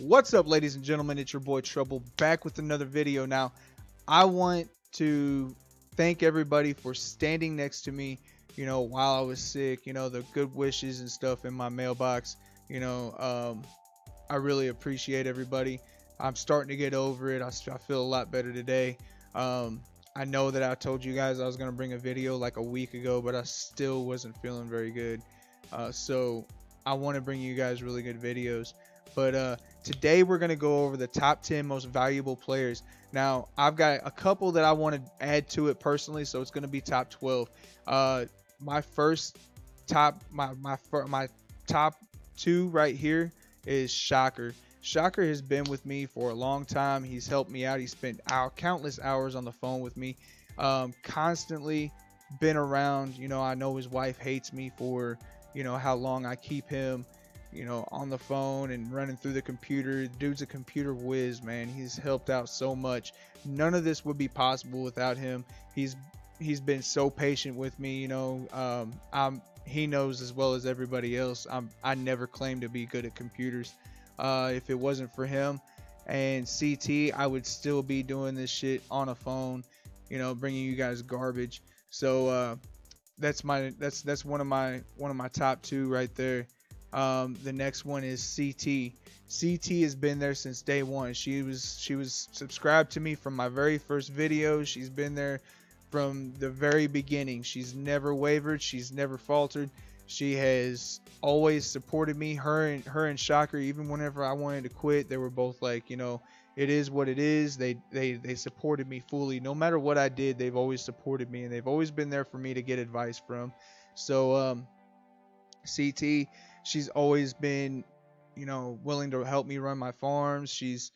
What's up, ladies and gentlemen? It's your boy Trouble back with another video. Now, I want to thank everybody for standing next to me, while I was sick, the good wishes and stuff in my mailbox. I really appreciate everybody. I'm starting to get over it. I feel a lot better today. I know that I told you guys I was going to bring a video like a week ago, but I still wasn't feeling very good. So I want to bring you guys really good videos. But today we're going to go over the top 10 most valuable players. Now, I've got a couple that I want to add to it personally, so it's going to be top 12. My top two right here is Shocker. Shocker has been with me for a long time. He's helped me out. He spent countless hours on the phone with me. Constantly been around. I know his wife hates me for, how long I keep him, on the phone and running through the computer. Dude's a computer whiz, man. He's helped out so much. None of this would be possible without him. He's been so patient with me. He knows as well as everybody else. I never claimed to be good at computers. If it wasn't for him and CT, I would still be doing this shit on a phone, bringing you guys garbage. So that's one of my top two right there. The next one is CT. CT has been there since day one. She was subscribed to me from my very first video. She's been there from the very beginning. She's never wavered. She's never faltered. She has always supported me. Her and Shocker, even whenever I wanted to quit, they were both like, it is what it is. They supported me fully. No matter what I did, they've always supported me, and they've always been there for me to get advice from. So CT, she's always been, willing to help me run my farms. She's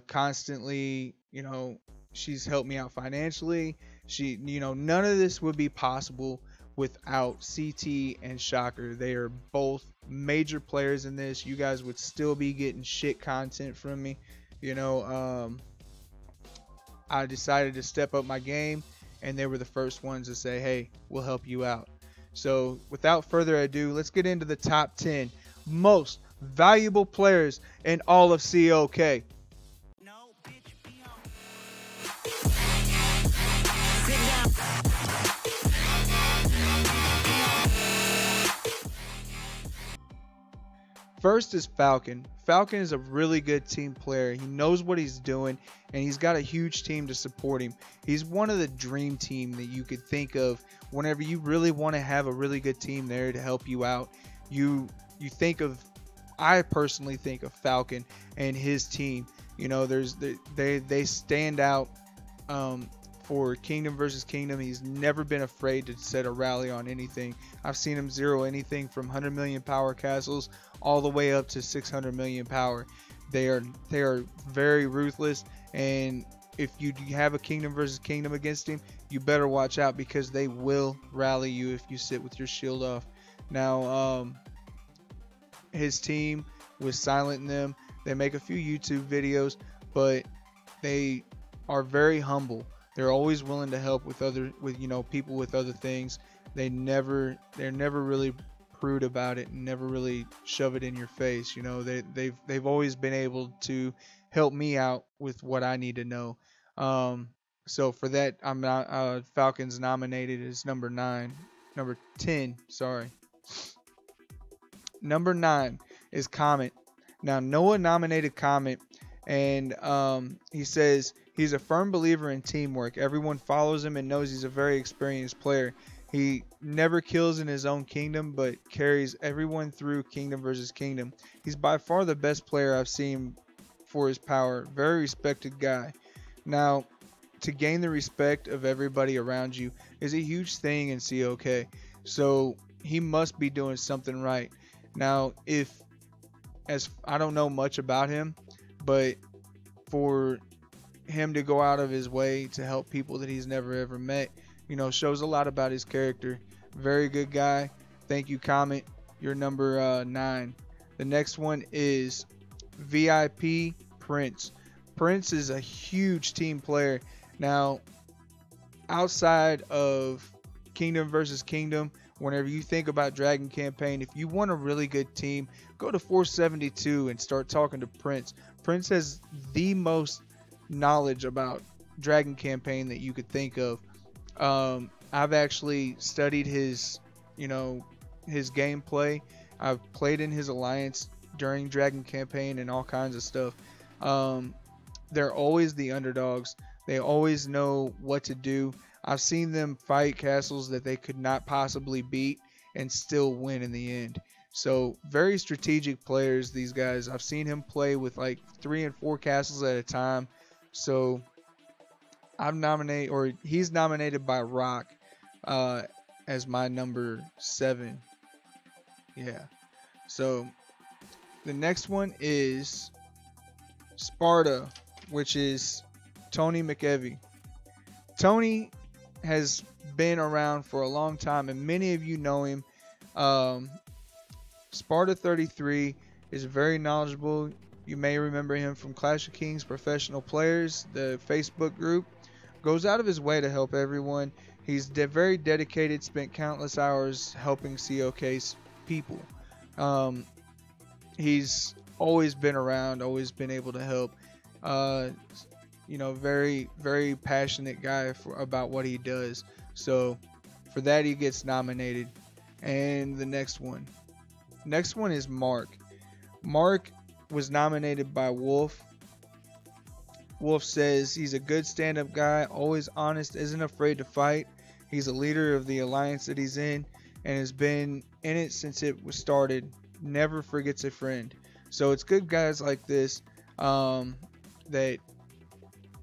constantly, she's helped me out financially. None of this would be possible without CT and Shocker. They are both major players in this. You guys would still be getting shit content from me. I decided to step up my game, and they were the first ones to say, hey, we'll help you out. So without further ado, let's get into the top 10 most valuable players in all of COK. First is Falcon. Falcon is a really good team player. He knows what he's doing, and he's got a huge team to support him. He's one of the dream team that you could think of whenever you really want to have a really good team there to help you out. I personally think of Falcon and his team. They stand out for Kingdom versus Kingdom. He's never been afraid to set a rally on anything. I've seen him zero anything from 100 million power castles all the way up to 600 million power. They are very ruthless, and if you have a Kingdom versus Kingdom against him, you better watch out, because they will rally you if you sit with your shield off. Now, his team was silencing them. They make a few YouTube videos, but they are very humble. They're always willing to help with people with other things. They're never really prude about it and never really shove it in your face. They've always been able to help me out with what I need to know. So for that, I'm not Falcon's nominated as number 10. Sorry. Number 9 is Comet. Now, Noah nominated Comet, and he says he's a firm believer in teamwork. Everyone follows him and knows he's a very experienced player. He never kills in his own kingdom, but carries everyone through Kingdom versus Kingdom. He's by far the best player I've seen for his power. Very respected guy. Now, to gain the respect of everybody around you is a huge thing in COK. So he must be doing something right. Now, I don't know much about him, but for him to go out of his way to help people that he's never ever met, shows a lot about his character. Very good guy. Thank you, Comet. You're number 9. The next one is VIP Prince. Prince is a huge team player. Now, outside of Kingdom versus Kingdom, Whenever you think about Dragon Campaign, if you want a really good team, go to 472 and start talking to Prince. Prince has the most knowledge about Dragon Campaign that you could think of. I've actually studied his, his gameplay. I've played in his alliance during Dragon Campaign and all kinds of stuff. They're always the underdogs. They always know what to do. I've seen them fight castles that they could not possibly beat and still win in the end. So very strategic players, these guys. I've seen him play with like 3 and 4 castles at a time. So he's nominated by Rock as my number 7. Yeah. So the next one is Sparta, which is Tony McEvy. Tony has been around for a long time, and many of you know him. Sparta 33 is very knowledgeable. You may remember him from Clash of Kings Professional Players, the Facebook group. Goes out of his way to help everyone. He's very dedicated, spent countless hours helping COK's people. He's always been around, always been able to help. Very, very passionate guy about what he does. So for that, he gets nominated. And the next one is Mark. Mark was nominated by Wolf. Wolf says he's a good stand-up guy, always honest, isn't afraid to fight. He's a leader of the alliance that he's in and has been in it since it was started. Never forgets a friend. So it's good guys like this that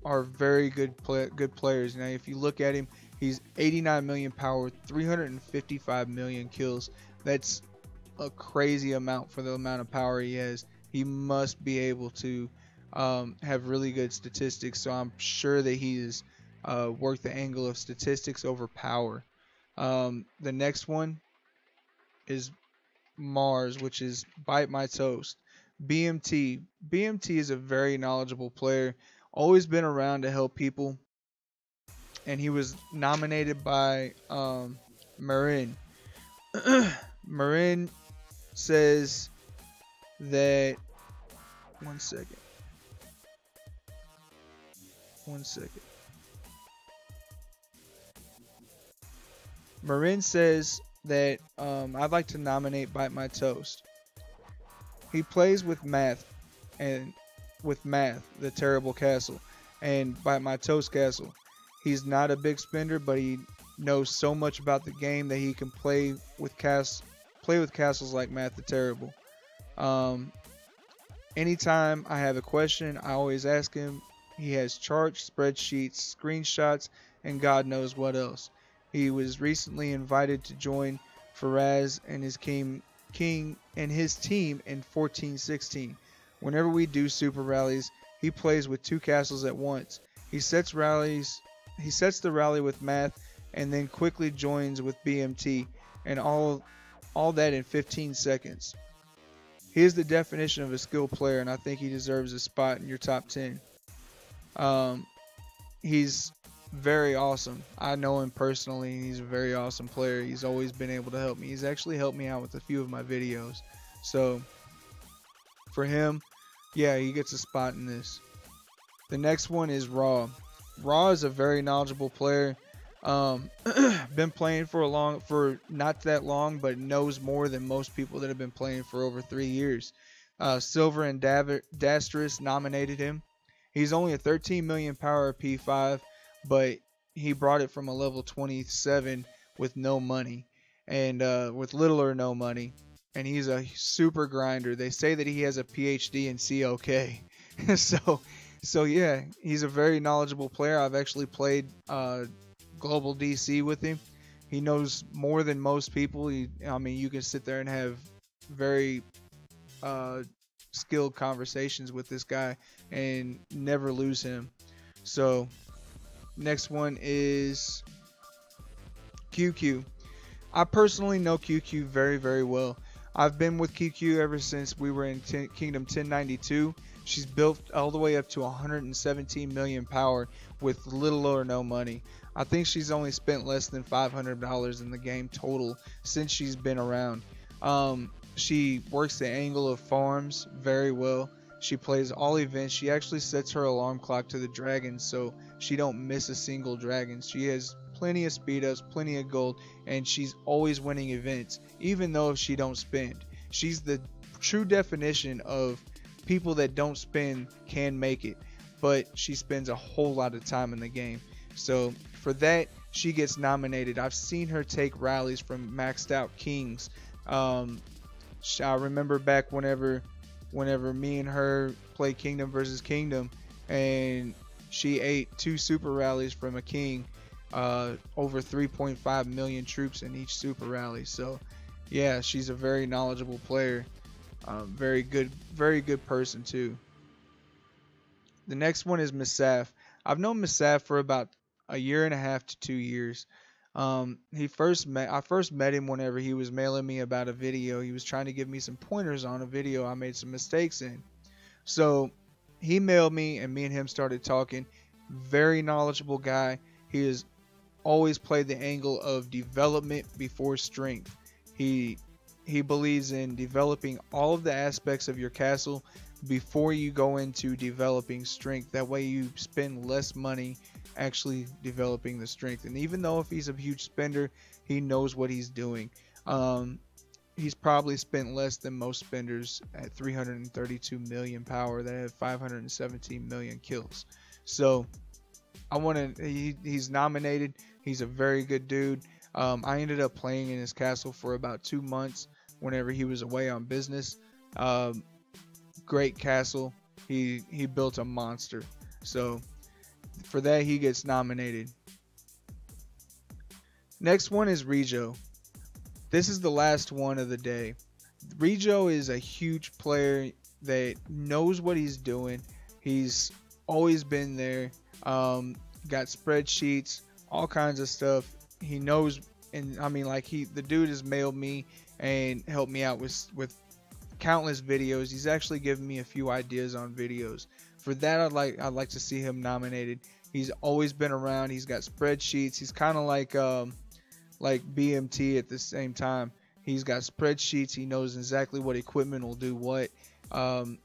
are very good players. Now, if you look at him, he's 89 million power, 355 million kills. That's a crazy amount for the amount of power he has. He must be able to have really good statistics, so I'm sure that he is worth the angle of statistics over power. The next one is Mars, which is Bite My Toast. BMT is a very knowledgeable player, always been around to help people, and he was nominated by Marin. Marin says that one second. Marin says that I'd like to nominate Bite My Toast. He plays with Math, the Terrible Castle, and Bite My Toast Castle. He's not a big spender, but he knows so much about the game that he can play with castles like Math the Terrible. Anytime I have a question, I always ask him. He has charts, spreadsheets, screenshots, and God knows what else. He was recently invited to join Faraz and his team in 1416. Whenever we do super rallies, he plays with 2 castles at once. He sets the rally with Math and then quickly joins with BMT, and all that in 15 seconds. He is the definition of a skilled player, and I think he deserves a spot in your top 10. He's very awesome. I know him personally, and he's a very awesome player. He's always been able to help me. He's actually helped me out with a few of my videos. So for him, yeah, he gets a spot in this. The next one is Raw. Raw is a very knowledgeable player. Been playing for not that long, but knows more than most people that have been playing for over 3 years. Silver and Dastris nominated him. He's only a 13 million power P5, but he brought it from a level 27 with no money, and with little or no money. And he's a super grinder. They say that he has a PhD in COK. So yeah, he's a very knowledgeable player. I've actually played Global DC with him. He knows more than most people. You can sit there and have very skilled conversations with this guy and never lose him. So next one is QQ. I personally know QQ very, very well. I've been with QQ ever since we were in Kingdom 1092. She's built all the way up to 117 million power with little or no money. I think she's only spent less than $500 in the game total since she's been around. She works the angle of farms very well. She plays all events. She actually sets her alarm clock to the dragons so she don't miss a single dragon. She has plenty of speed ups, plenty of gold, and she's always winning events even though she don't spend. She's the true definition of people that don't spend can make it, but she spends a whole lot of time in the game. So for that, she gets nominated. I've seen her take rallies from maxed out kings. I remember back whenever me and her played Kingdom versus Kingdom, and she ate 2 super rallies from a king, over 3.5 million troops in each super rally. So yeah, she's a very knowledgeable player, very good person too. The next one is Misaf. I've known Misaf for about a year and a half to 2 years. I first met him whenever he was mailing me about a video. He was trying to give me some pointers on a video I made some mistakes in. So he mailed me, and me and him started talking. Very knowledgeable guy. He has always played the angle of development before strength. He believes in developing all of the aspects of your castle before you go into developing strength. That way you spend less money actually developing the strength. And even though if he's a huge spender, he knows what he's doing. He's probably spent less than most spenders at 332 million power that have 517 million kills. So he's nominated. He's a very good dude. I ended up playing in his castle for about 2 months whenever he was away on business. Great castle. He built a monster. So for that, he gets nominated. Next one is Rijo. This is the last one of the day. Rijo is a huge player that knows what he's doing. He's always been there. Got spreadsheets, all kinds of stuff. He knows, and I mean, like the dude has mailed me and helped me out with countless videos. He's actually given me a few ideas on videos. For that, I'd like to see him nominated. He's always been around. He's got spreadsheets. He's kind of like BMT at the same time. He's got spreadsheets. He knows exactly what equipment will do what.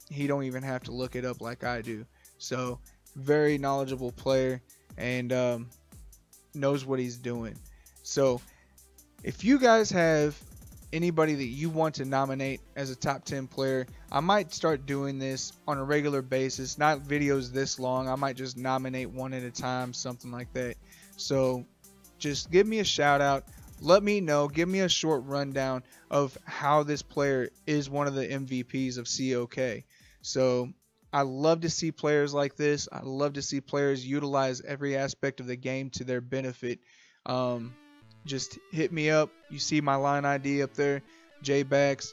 He don't even have to look it up like I do. So very knowledgeable player, and knows what he's doing. So if you guys have anybody that you want to nominate as a top 10 player, I might start doing this on a regular basis, not videos this long. I might just nominate one at a time, something like that. So just give me a shout out, let me know, give me a short rundown of how this player is one of the MVPs of COK. So I love to see players like this. I love to see players utilize every aspect of the game to their benefit. Just hit me up. You see my line ID up there, JBax.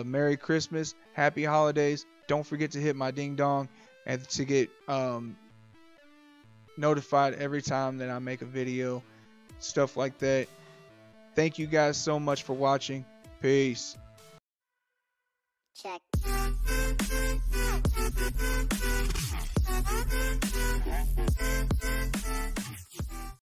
Merry Christmas, Happy Holidays. Don't forget to hit my ding dong and to get notified every time that I make a video, stuff like that. Thank you guys so much for watching. Peace. Check.